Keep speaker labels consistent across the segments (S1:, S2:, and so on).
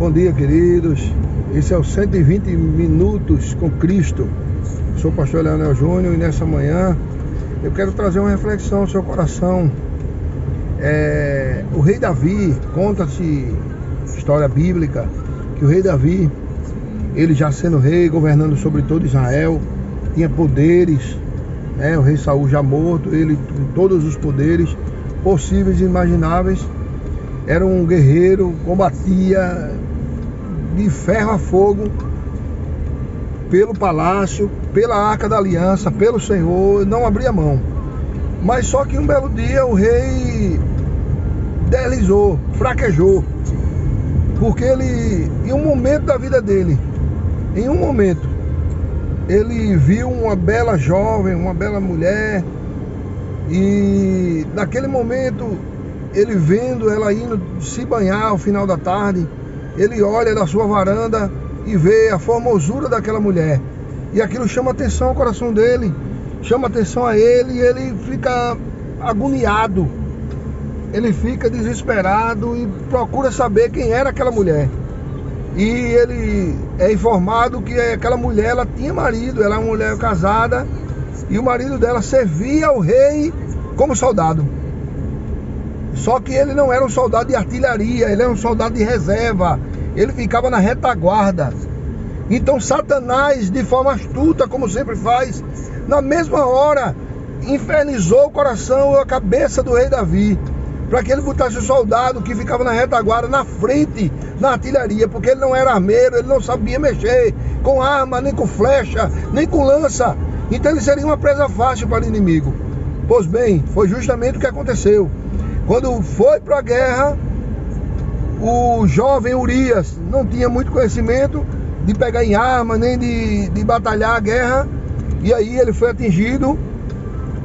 S1: Bom dia, queridos. Esse é o 120 Minutos com Cristo. Sou o pastor Leonel Júnior e nessa manhã eu quero trazer uma reflexão ao seu coração. O rei Davi, conta-se história bíblica, que o rei Davi, ele já sendo rei, governando sobre todo Israel, tinha poderes, o rei Saul já morto, ele com todos os poderes possíveis e imagináveis, era um guerreiro, combatia de ferro a fogo pelo palácio, pela Arca da Aliança, pelo Senhor, não abria mão. Mas só que um belo dia o rei deslizou, fraquejou, porque ele, em um momento da vida dele, ele viu uma bela jovem, uma bela mulher, e naquele momento, ele vendo ela indo se banhar ao final da tarde, ele olha da sua varanda e vê a formosura daquela mulher, e aquilo chama atenção ao coração dele, chama atenção a ele, e ele fica agoniado, ele fica desesperado e procura saber quem era aquela mulher. E ele é informado que aquela mulher, ela tinha marido, ela é uma mulher casada, e o marido dela servia ao rei como soldado. Só que ele não era um soldado de artilharia, ele era um soldado de reserva, ele ficava na retaguarda. Então Satanás, de forma astuta, como sempre faz, na mesma hora, infernizou o coração e a cabeça do rei Davi, para que ele botasse o soldado que ficava na retaguarda na frente, na artilharia, porque ele não era armeiro, ele não sabia mexer com arma, nem com flecha, nem com lança. Então ele seria uma presa fácil para o inimigo. Pois bem, foi justamente o que aconteceu. Quando foi para a guerra, o jovem Urias não tinha muito conhecimento de pegar em arma, nem de batalhar a guerra, e aí ele foi atingido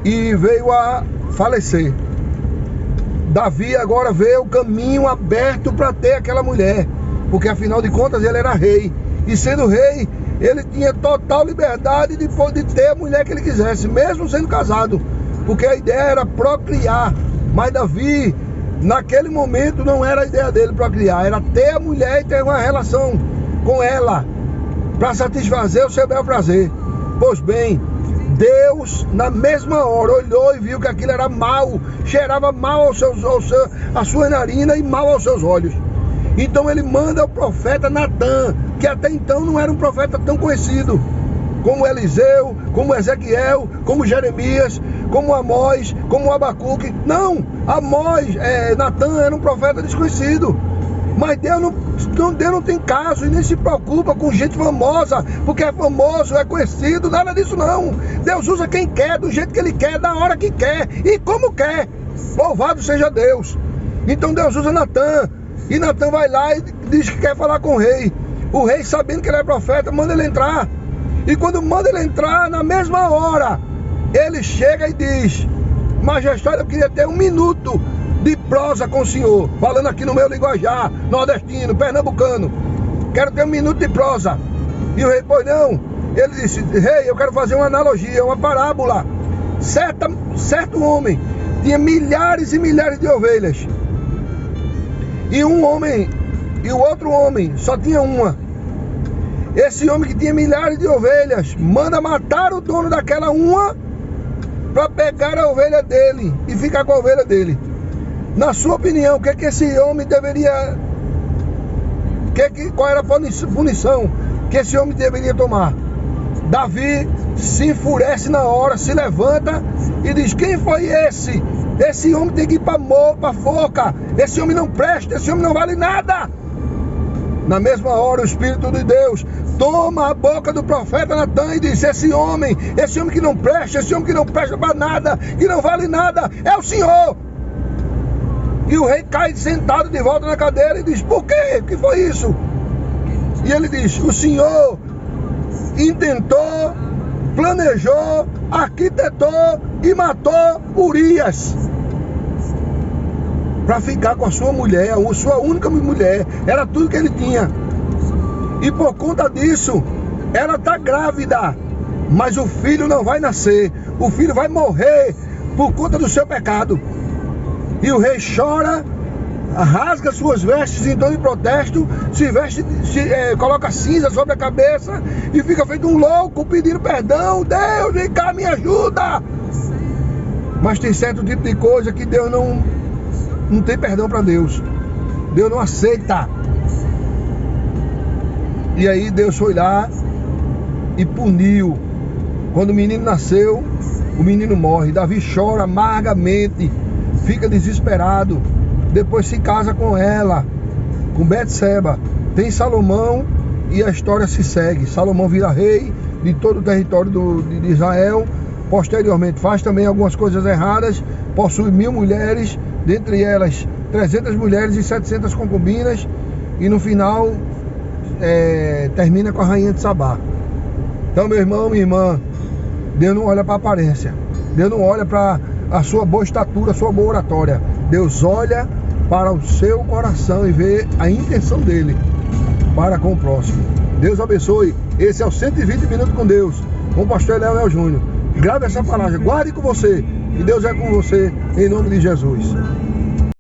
S1: e veio a falecer. Davi agora vê o caminho aberto para ter aquela mulher, porque afinal de contas ele era rei, e sendo rei, ele tinha total liberdade de poder ter a mulher que ele quisesse, mesmo sendo casado, porque a ideia era procriar. Mas Davi, naquele momento, não era a ideia dele procriar, era ter a mulher e ter uma relação com ela, para satisfazer o seu bel prazer. Pois bem, Deus, na mesma hora, olhou e viu que aquilo era mal, cheirava mal a sua narina e mal aos seus olhos. Então ele manda o profeta Natã, que até então não era um profeta tão conhecido, como Eliseu, como Ezequiel, como Jeremias, como Amós, como Abacuque. Não, Natã era um profeta desconhecido. Mas Deus não tem caso e nem se preocupa com gente famosa, porque é famoso, é conhecido, nada disso não. Deus usa quem quer, do jeito que Ele quer, da hora que quer e como quer. Louvado seja Deus. Então Deus usa Natã, e Natã vai lá e diz que quer falar com o rei. O rei, sabendo que ele é profeta, manda ele entrar. E quando manda ele entrar, na mesma hora, ele chega e diz: Majestade, eu queria ter 1 minuto de prosa com o senhor, falando aqui no meu linguajar nordestino, pernambucano. Quero ter 1 minuto de prosa. E o rei, pois não. Ele disse: rei, eu quero fazer uma analogia, uma parábola. Certo homem tinha milhares e milhares de ovelhas, e o outro homem só tinha uma. Esse homem que tinha milhares de ovelhas manda matar o dono daquela uma para pegar a ovelha dele e ficar com a ovelha dele. Na sua opinião, o que esse homem deveria... Qual era a punição que esse homem deveria tomar? Davi se enfurece na hora, se levanta e diz: quem foi esse? Esse homem tem que ir para forca. Esse homem não presta, esse homem não vale nada. Na mesma hora, o Espírito de Deus toma a boca do profeta Natã e diz: esse homem que não presta, esse homem que não presta para nada, que não vale nada, é o Senhor. E o rei cai sentado de volta na cadeira e diz: por quê? O que foi isso? E ele diz: o Senhor intentou, planejou, arquitetou e matou Urias para ficar com a sua mulher, a sua única mulher. Era tudo que ele tinha. E por conta disso, ela está grávida, mas o filho não vai nascer. O filho vai morrer por conta do seu pecado. E o rei chora, rasga suas vestes em tom de protesto, coloca cinza sobre a cabeça e fica feito um louco pedindo perdão. Deus, vem cá, me ajuda. Mas tem certo tipo de coisa que Deus não tem perdão para Deus. Deus não aceita. E aí Deus foi lá e puniu. Quando o menino nasceu, o menino morre. Davi chora amargamente, fica desesperado. Depois se casa com ela, com Betseba. Tem Salomão e a história se segue. Salomão vira rei de todo o território de Israel. Posteriormente faz também algumas coisas erradas. Possui 1000 mulheres, dentre elas 300 mulheres e 700 concubinas. E no final termina com a rainha de Sabá. Então, meu irmão, minha irmã, Deus não olha para a aparência. Deus não olha para a sua boa estatura, a sua boa oratória. Deus olha para o seu coração e vê a intenção dele para com o próximo. Deus abençoe. Esse é o 120 Minutos com Deus, com o pastor Leonel Júnior. Grave essa palavra, guarde com você. Que Deus é com você, em nome de Jesus.